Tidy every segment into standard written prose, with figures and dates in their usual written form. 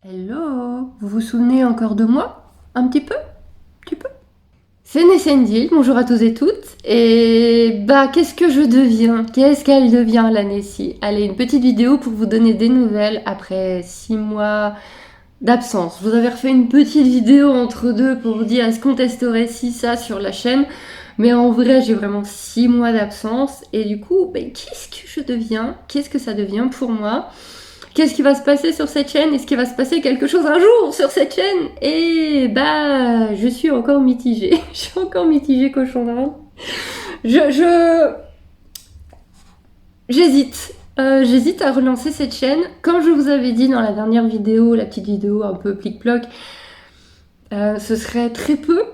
Hello, vous vous souvenez encore de moi? Un petit peu? Tu peux? C'est Nessendi, bonjour à tous et toutes. Et qu'est-ce que je deviens? Qu'est-ce qu'elle devient la Nessie? Allez, une petite vidéo pour vous donner des nouvelles après 6 mois d'absence. Je vous avais refait une petite vidéo entre deux pour vous dire est-ce qu'on testerait ci, ça sur la chaîne. Mais en vrai, j'ai vraiment 6 mois d'absence. Et du coup, qu'est-ce que je deviens? Qu'est-ce que ça devient pour moi? Qu'est-ce qui va se passer sur cette chaîne? Est-ce qu'il va se passer quelque chose un jour sur cette chaîne? Et je suis encore mitigée. Je suis encore mitigée, cochon d'Inde. Je j'hésite. J'hésite à relancer cette chaîne. Comme je vous avais dit dans la dernière vidéo, la petite vidéo un peu plic-ploc, ce serait très peu,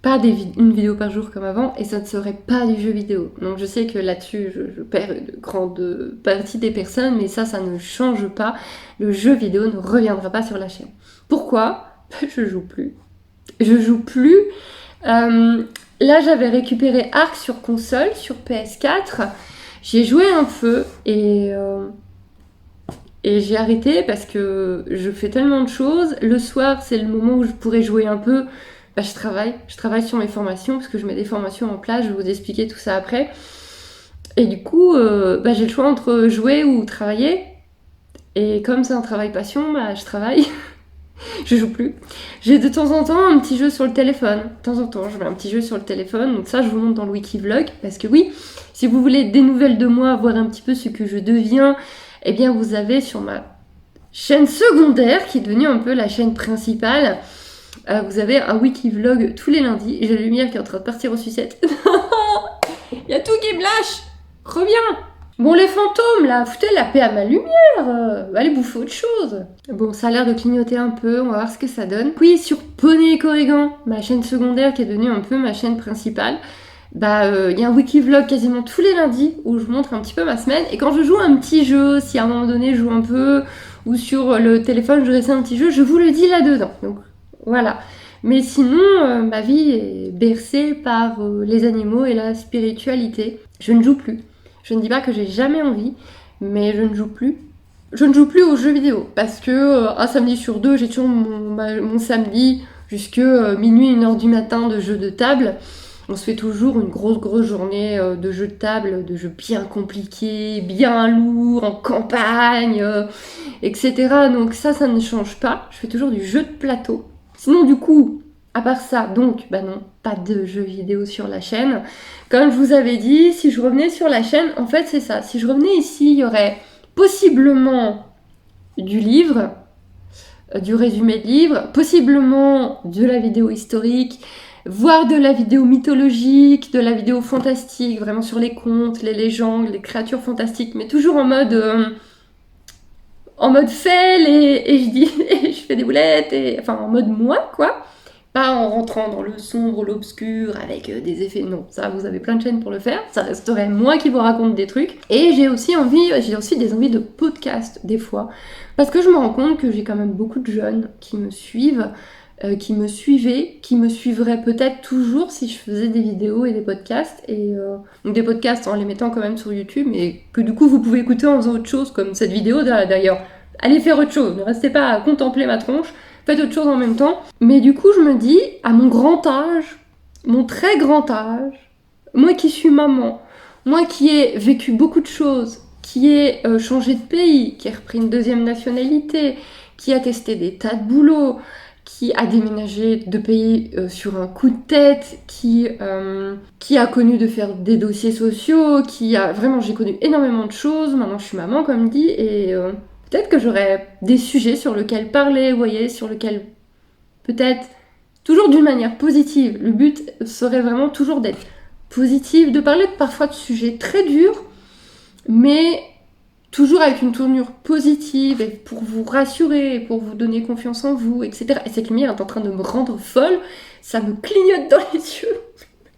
pas une vidéo par jour comme avant, et ça ne serait pas du jeu vidéo. Donc je sais que là-dessus, je perds une grande partie des personnes, mais ça ne change pas. Le jeu vidéo ne reviendra pas sur la chaîne. Pourquoi? Je joue plus. Je joue plus. Là, j'avais récupéré Ark sur console, sur PS4. J'ai joué un peu et j'ai arrêté parce que je fais tellement de choses. Le soir, c'est le moment où je pourrais jouer un peu. Je travaille sur mes formations parce que je mets des formations en place, je vais vous expliquer tout ça après. Et du coup, j'ai le choix entre jouer ou travailler. Et comme c'est un travail passion, je travaille. Je joue plus. J'ai de temps en temps un petit jeu sur le téléphone. De temps en temps, je mets un petit jeu sur le téléphone. Donc ça, je vous montre dans le Wikivlog. Parce que oui, si vous voulez des nouvelles de moi, voir un petit peu ce que je deviens, eh bien vous avez sur ma chaîne secondaire, qui est devenue un peu la chaîne principale, vous avez un Wikivlog tous les lundis. J'ai la lumière qui est en train de partir aux sucettes. Il y a tout qui me lâche. Reviens. Bon, les fantômes, là, foutez la paix à ma lumière. Allez bouffer autre chose. Bon, ça a l'air de clignoter un peu. On va voir ce que ça donne. Oui, sur Poney et Corrigan, ma chaîne secondaire qui est devenue un peu ma chaîne principale, y a un Wikivlog quasiment tous les lundis où je vous montre un petit peu ma semaine. Et quand je joue un petit jeu, si à un moment donné je joue un peu, ou sur le téléphone je réessaye un petit jeu, je vous le dis là-dedans. Donc voilà. Mais sinon, ma vie est bercée par les animaux et la spiritualité. Je ne joue plus. Je ne dis pas que j'ai jamais envie, mais je ne joue plus. Je ne joue plus aux jeux vidéo parce que un samedi sur deux, j'ai toujours mon samedi jusque minuit, 1h du matin de jeux de table. On se fait toujours une grosse journée de jeux de table, de jeux bien compliqués, bien lourds, en campagne, etc. Donc ça ne change pas. Je fais toujours du jeu de plateau. Sinon, du coup, à part ça, donc, non, pas de jeux vidéo sur la chaîne. Comme je vous avais dit, si je revenais sur la chaîne, en fait, c'est ça. Si je revenais ici, il y aurait possiblement du livre, du résumé de livre, possiblement de la vidéo historique, voire de la vidéo mythologique, de la vidéo fantastique, vraiment sur les contes, les légendes, les créatures fantastiques, mais toujours en mode fail et je dis et je fais des boulettes enfin en mode moi quoi, pas en rentrant dans le sombre, l'obscur avec des effets. Non, ça vous avez plein de chaînes pour le faire, ça resterait moi qui vous raconte des trucs. Et j'ai aussi des envies de podcast des fois parce que je me rends compte que j'ai quand même beaucoup de jeunes qui me suivent, qui me suivaient, qui me suivraient peut-être toujours si je faisais des vidéos et des podcasts. Donc des podcasts en les mettant quand même sur YouTube, mais que du coup vous pouvez écouter en faisant autre chose, comme cette vidéo d'ailleurs. Allez faire autre chose, ne restez pas à contempler ma tronche, faites autre chose en même temps. Mais du coup je me dis, à mon grand âge, mon très grand âge, moi qui suis maman, moi qui ai vécu beaucoup de choses, qui ai changé de pays, qui ai repris une deuxième nationalité, qui a testé des tas de boulots, qui a déménagé de pays sur un coup de tête, qui a connu de faire des dossiers sociaux, j'ai connu énormément de choses. Maintenant je suis maman comme dit, et peut-être que j'aurais des sujets sur lesquels parler, vous voyez, sur lesquels peut-être toujours d'une manière positive. Le but serait vraiment toujours d'être positive, de parler parfois de sujets très durs, mais toujours avec une tournure positive et pour vous rassurer, pour vous donner confiance en vous, etc. Et cette lumière est en train de me rendre folle, ça me clignote dans les yeux.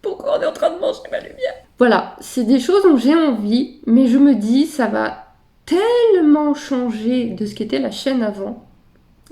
Pourquoi on est en train de manger ma lumière? Voilà, c'est des choses dont j'ai envie, mais je me dis, ça va tellement changer de ce qu'était la chaîne avant,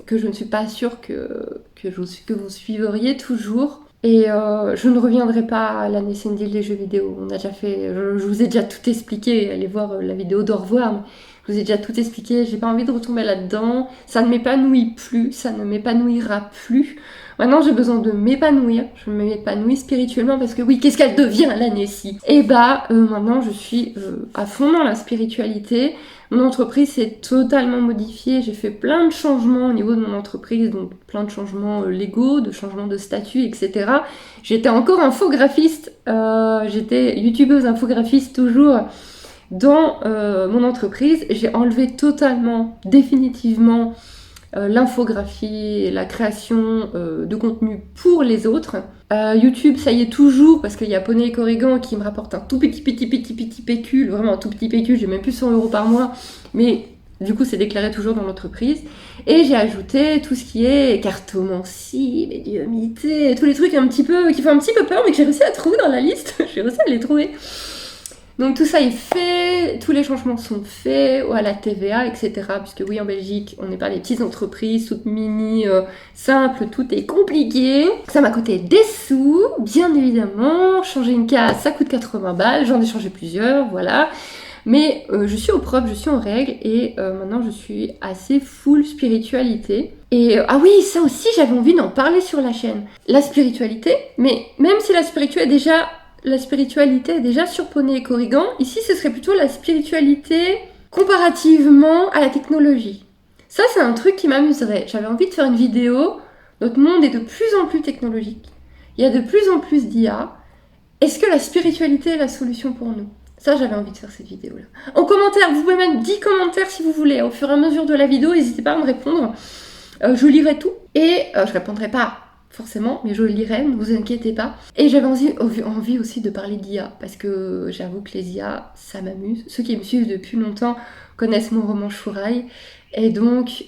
que je ne suis pas sûre que vous suivriez toujours. Et je ne reviendrai pas à l'année Sendil des jeux vidéo. On a déjà fait, je vous ai déjà tout expliqué. Allez voir la vidéo d'au revoir. Mais Je vous ai déjà tout expliqué, j'ai pas envie de retomber là-dedans. Ça ne m'épanouit plus, ça ne m'épanouira plus. Maintenant, j'ai besoin de m'épanouir. Je m'épanouis spirituellement parce que oui, qu'est-ce qu'elle devient, la Nessie? Et maintenant, je suis à fond dans la spiritualité. Mon entreprise s'est totalement modifiée. J'ai fait plein de changements au niveau de mon entreprise, donc plein de changements légaux, de changements de statut, etc. J'étais encore infographiste. J'étais youtubeuse infographiste toujours dans mon entreprise. J'ai enlevé totalement, définitivement l'infographie et la création de contenu pour les autres. YouTube, ça y est toujours, parce qu'il y a Poney et Corrigan qui me rapporte un tout petit pécule, vraiment un tout petit pécule, j'ai même plus 100 € par mois, mais du coup c'est déclaré toujours dans l'entreprise. Et j'ai ajouté tout ce qui est cartomancie, médiumnité, tous les trucs qui font un petit peu peur, mais que j'ai réussi à trouver dans la liste, j'ai réussi à les trouver. Donc tout ça est fait, tous les changements sont faits, à la TVA, etc. Puisque oui, en Belgique, on n'est pas des petites entreprises, toutes mini, simples, tout est compliqué. Ça m'a coûté des sous, bien évidemment. Changer une case, ça coûte 80 balles, j'en ai changé plusieurs, voilà. Mais je suis au propre, je suis en règle, et maintenant je suis assez full spiritualité. Et ah oui, ça aussi, j'avais envie d'en parler sur la chaîne. La spiritualité, mais même si la spiritualité est déjà sur Poney et Corrigan, ici ce serait plutôt la spiritualité comparativement à la technologie. Ça c'est un truc qui m'amuserait. J'avais envie de faire une vidéo. Notre monde est de plus en plus technologique. Il y a de plus en plus d'IA. Est-ce que la spiritualité est la solution pour nous? Ça, j'avais envie de faire cette vidéo-là. En commentaire, vous pouvez mettre 10 commentaires si vous voulez. Au fur et à mesure de la vidéo, n'hésitez pas à me répondre. Je lirai tout. Et je répondrai pas forcément, mais je lirai, ne vous inquiétez pas. Et j'avais envie aussi de parler d'IA, parce que j'avoue que les IA, ça m'amuse. Ceux qui me suivent depuis longtemps connaissent mon roman Shuraï. Et donc,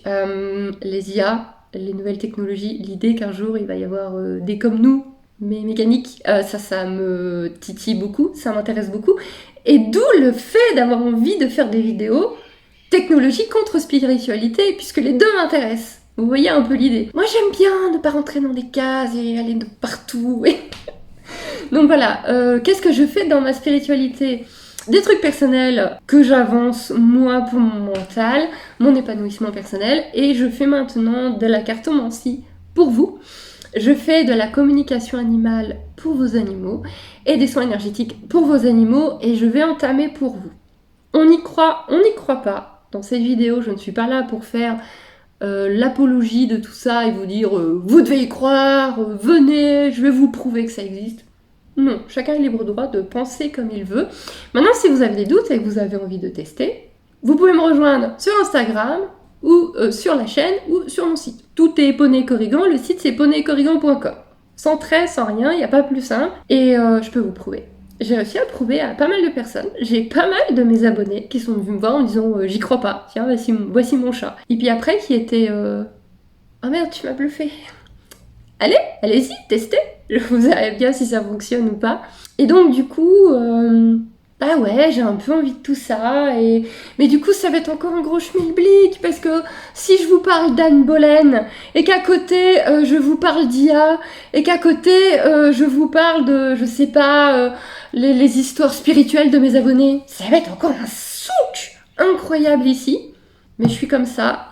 les IA, les nouvelles technologies, l'idée qu'un jour, il va y avoir des comme nous, mais mécaniques, ça me titille beaucoup, ça m'intéresse beaucoup. Et d'où le fait d'avoir envie de faire des vidéos technologie contre spiritualité, puisque les deux m'intéressent. Vous voyez un peu l'idée. Moi j'aime bien ne pas rentrer dans des cases et aller de partout. Donc voilà, qu'est-ce que je fais dans ma spiritualité? Des trucs personnels que j'avance moi pour mon mental, mon épanouissement personnel, et je fais maintenant de la cartomancie pour vous. Je fais de la communication animale pour vos animaux et des soins énergétiques pour vos animaux, et je vais entamer pour vous. On y croit pas. Dans cette vidéo, je ne suis pas là pour faire l'apologie de tout ça et vous dire vous devez y croire, venez, je vais vous prouver que ça existe. Non, chacun est libre droit de penser comme il veut. Maintenant, si vous avez des doutes et que vous avez envie de tester, vous pouvez me rejoindre sur Instagram ou sur la chaîne ou sur mon site. Tout est Poney Corrigan, le site c'est poneycorrigan.com. Sans trait, sans rien, il n'y a pas plus simple. Et je peux vous prouver. J'ai réussi à prouver à pas mal de personnes. J'ai pas mal de mes abonnés qui sont venus me voir en disant j'y crois pas, tiens, voici mon chat. Et puis après qui était oh merde, tu m'as bluffé. Allez-y, testez. Je vous verrai bien si ça fonctionne ou pas. Et donc du coup, bah ouais, j'ai un peu envie de tout ça. Mais du coup, ça va être encore un gros schmilblick parce que si je vous parle d'Anne Boleyn et qu'à côté je vous parle d'IA et qu'à côté je vous parle de, je sais pas, les histoires spirituelles de mes abonnés, ça va être encore un souk incroyable ici. Mais je suis comme ça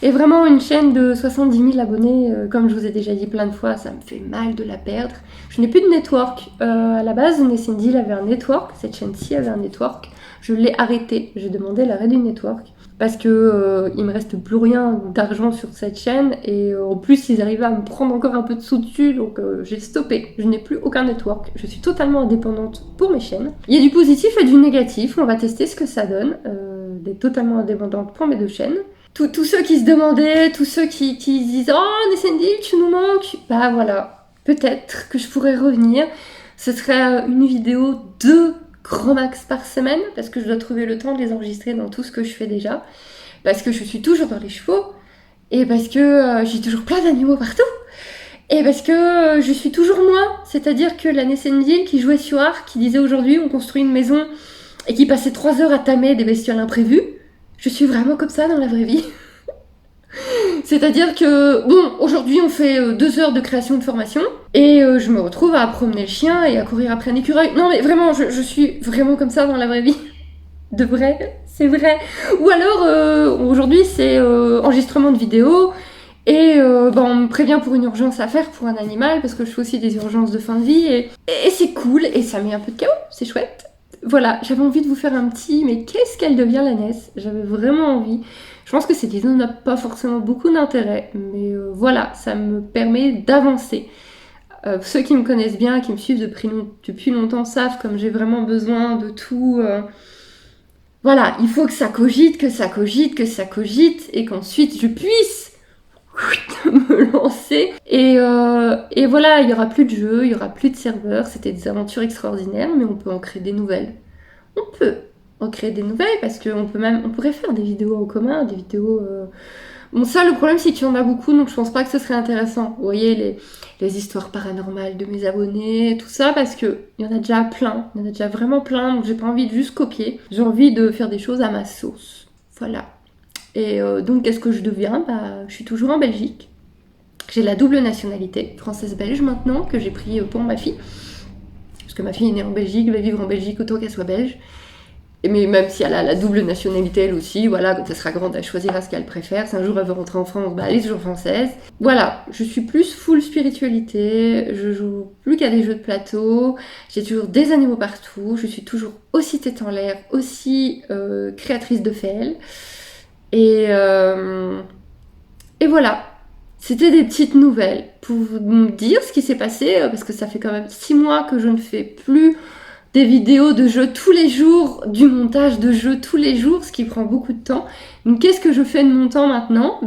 et vraiment une chaîne de 70 000 abonnés, comme je vous ai déjà dit plein de fois, ça me fait mal de la perdre. Je n'ai plus de network. À la base, Nessie avait un network, cette chaîne-ci avait un network. Je l'ai arrêté, j'ai demandé l'arrêt du network parce que il me reste plus rien d'argent sur cette chaîne et en plus ils arrivaient à me prendre encore un peu de sous dessus, donc j'ai stoppé. Je n'ai plus aucun network, je suis totalement indépendante pour mes chaînes. Il y a du positif et du négatif, on va tester ce que ça donne d'être totalement indépendante pour mes deux chaînes. Tous ceux qui se demandaient, tous ceux qui disent oh Nessie, tu nous manques, bah voilà, peut-être que je pourrais revenir. Ce serait une vidéo de grand max par semaine, parce que je dois trouver le temps de les enregistrer dans tout ce que je fais déjà, parce que je suis toujours dans les chevaux, et parce que j'ai toujours plein d'animaux partout, et parce que je suis toujours moi, c'est-à-dire que la Nessie qui jouait sur Arc, qui disait aujourd'hui on construit une maison, et qui passait 3 heures à tamer des bestioles imprévues, je suis vraiment comme ça dans la vraie vie. C'est-à-dire que, bon, aujourd'hui on fait 2 heures de création de formation et je me retrouve à promener le chien et à courir après un écureuil. Non mais vraiment, je suis vraiment comme ça dans la vraie vie. De vrai, c'est vrai. Ou alors, aujourd'hui, c'est enregistrement de vidéo. Et on me prévient pour une urgence à faire pour un animal, parce que je fais aussi des urgences de fin de vie. Et c'est cool, et ça met un peu de chaos, c'est chouette. Voilà, j'avais envie de vous faire un petit, mais qu'est-ce qu'elle devient la Ness? J'avais vraiment envie. Je pense que cette vidéo n'a pas forcément beaucoup d'intérêt, mais voilà, ça me permet d'avancer. Ceux qui me connaissent bien, qui me suivent depuis longtemps, savent comme j'ai vraiment besoin de tout. Voilà, il faut que ça cogite, que ça cogite, que ça cogite, et qu'ensuite je puisse me lancer. Et voilà, il y aura plus de jeux, il y aura plus de serveurs. C'était des aventures extraordinaires, mais on peut en créer des nouvelles. On peut en créer des nouvelles parce qu'on pourrait faire des vidéos en commun, des vidéos. Bon, ça, le problème, c'est qu'il y en a beaucoup, donc je pense pas que ce serait intéressant. Vous voyez, les histoires paranormales de mes abonnés, tout ça, parce que il y en a déjà plein, il y en a déjà vraiment plein, donc j'ai pas envie de juste copier. J'ai envie de faire des choses à ma sauce. Voilà. Et donc, qu'est-ce que je deviens? Je suis toujours en Belgique. J'ai la double nationalité, française-belge maintenant, que j'ai pris pour ma fille. Parce que ma fille est née en Belgique, va vivre en Belgique autant qu'elle soit belge. Mais même si elle a la double nationalité elle aussi, voilà, quand elle sera grande, elle choisira ce qu'elle préfère. Si un jour elle veut rentrer en France, elle est toujours française. Voilà, je suis plus full spiritualité, je joue plus qu'à des jeux de plateau, j'ai toujours des animaux partout, je suis toujours aussi tête en l'air, aussi créatrice de FL. Et voilà, c'était des petites nouvelles pour vous dire ce qui s'est passé, parce que ça fait quand même 6 mois que je ne fais plus des vidéos de jeux tous les jours, du montage de jeux tous les jours, ce qui prend beaucoup de temps. Donc qu'est-ce que je fais de mon temps maintenant?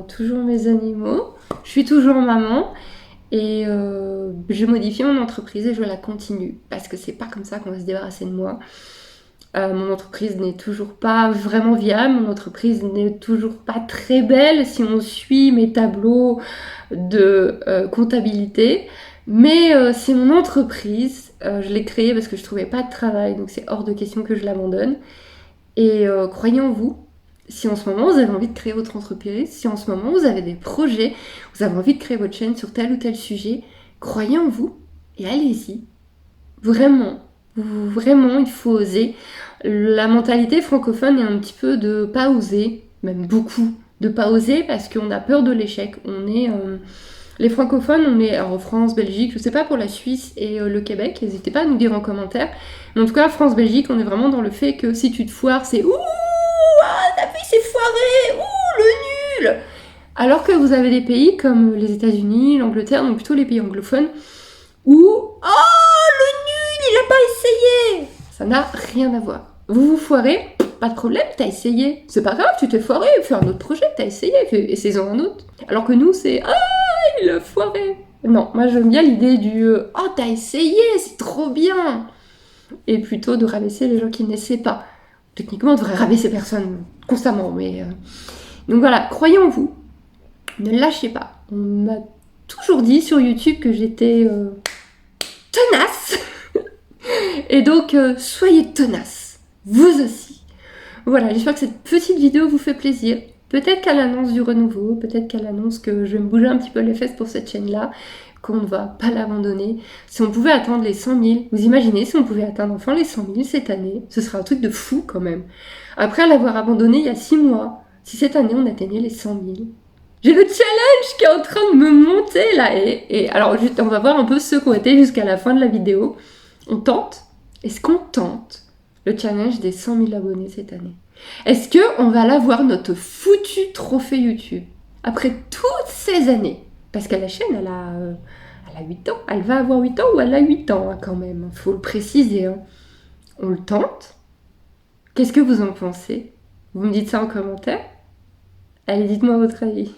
Toujours mes animaux, je suis toujours maman, et je modifie mon entreprise et je la continue, parce que c'est pas comme ça qu'on va se débarrasser de moi. Mon entreprise n'est toujours pas vraiment viable, mon entreprise n'est toujours pas très belle si on suit mes tableaux de comptabilité, mais c'est mon entreprise, je l'ai créée parce que je trouvais pas de travail, donc c'est hors de question que je l'abandonne. Et croyez en vous, si en ce moment vous avez envie de créer votre entreprise, si en ce moment vous avez des projets, vous avez envie de créer votre chaîne sur tel ou tel sujet, croyez en vous et allez-y. Vraiment, il faut oser. La mentalité francophone est un petit peu de pas oser, même beaucoup de pas oser parce qu'on a peur de l'échec. Les francophones, on est en France, Belgique, je sais pas pour la Suisse et le Québec, n'hésitez pas à nous dire en commentaire. Mais en tout cas, France, Belgique, on est vraiment dans le fait que si tu te foires, c'est ouh, ta fille s'est foirée, ouh, le nul. Alors que vous avez des pays comme les États-Unis, l'Angleterre, donc plutôt les pays anglophones, où il a pas essayé. Ça n'a rien à voir. Vous vous foirez, pas de problème, t'as essayé. C'est pas grave, tu t'es foiré, fais un autre projet, t'as essayé, essaie-en un autre. Alors que nous, c'est il a foiré. Non, moi j'aime bien l'idée du t'as essayé, c'est trop bien. Et plutôt de rabaisser les gens qui n'essaient pas. Techniquement, on devrait rabaisser personne constamment, mais. Donc voilà, croyez en vous. Ne lâchez pas. On m'a toujours dit sur YouTube que j'étais tenace. Et donc, soyez tenaces, vous aussi. Voilà, j'espère que cette petite vidéo vous fait plaisir. Peut-être qu'à l'annonce du renouveau, peut-être qu'à l'annonce que je vais me bouger un petit peu les fesses pour cette chaîne-là, qu'on ne va pas l'abandonner. Si on pouvait atteindre les 100 000, vous imaginez si on pouvait atteindre enfin les 100 000 cette année, ce serait un truc de fou quand même. Après l'avoir abandonné il y a 6 mois, si cette année on atteignait les 100 000, j'ai le challenge qui est en train de me monter là. Et alors, on va voir un peu ceux qui ont été jusqu'à la fin de la vidéo. On tente. Est-ce qu'on tente le challenge des 100 000 abonnés cette année? Est-ce qu'on va l'avoir, notre foutu trophée YouTube, après toutes ces années? Parce qu'à la chaîne, elle a 8 ans. Elle va avoir 8 ans ou elle a 8 ans hein, quand même. Il faut le préciser. Hein. On le tente? Qu'est-ce que vous en pensez? Vous me dites ça en commentaire? Allez, dites-moi votre avis.